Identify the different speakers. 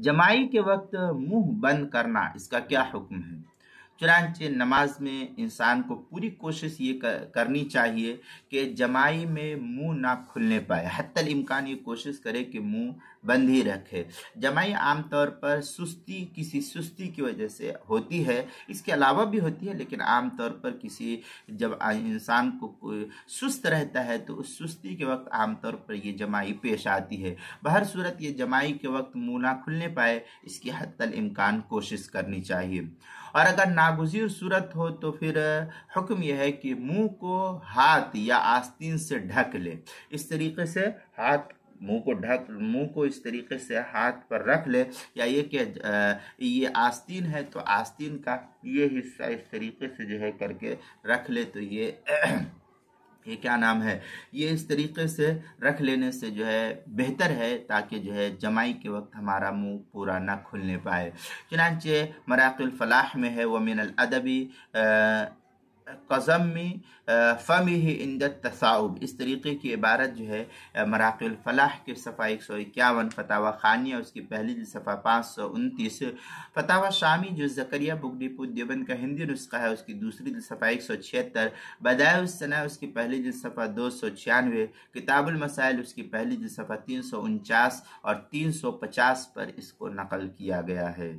Speaker 1: جمائی کے وقت منہ بند کرنا اس کا کیا حکم ہے؟ چنانچہ نماز میں انسان کو پوری کوشش یہ کرنی چاہیے کہ جمائی میں منہ نہ کھلنے پائے، حتی الامکان یہ کوشش کرے کہ منہ بند ہی رکھے۔ جمائی عام طور پر کسی سستی کی وجہ سے ہوتی ہے، اس کے علاوہ بھی ہوتی ہے، لیکن عام طور پر جب انسان کو کوئی سست رہتا ہے تو اس سستی کے وقت عام طور پر یہ جمائی پیش آتی ہے۔ بہر صورت یہ جمائی کے وقت منہ نہ کھلنے پائے، اس کی حتی الامکان کوشش کرنی چاہیے۔ اور اگر ناگزیر صورت ہو تو پھر حکم یہ ہے کہ منہ کو ہاتھ یا آستین سے ڈھک لے۔ اس طریقے سے منہ کو اس طریقے سے ہاتھ پر رکھ لے، یا یہ کہ یہ آستین ہے تو آستین کا یہ حصہ اس طریقے سے جو ہے کر کے رکھ لے، تو یہ یہ اس طریقے سے رکھ لینے سے جو ہے بہتر ہے، تاکہ جو ہے جمائی کے وقت ہمارا منہ پورا نہ کھلنے پائے۔ چنانچہ مراقی الفلاح میں ہے وَمِنَ الْأَدَبِ قَضَمِّ فَمِهِ عِنْدَ التَّثَاؤُبِ، اس طریقے کی عبارت جو ہے مراقی الفلاح کے صفحہ 151، فتاوی خانیہ اس کی پہلی جلد صفحہ 529، فتاوی شامی جو زکریا بگٹی پور دیوبند کا ہندی نسخہ ہے اس کی دوسری جلد صفحہ 176، بدائع الثناء اس کی پہلی جلد صفحہ 296، کتاب المسائل اس کی پہلی جلد صفحہ 349 اور 350 پر اس کو نقل کیا گیا ہے۔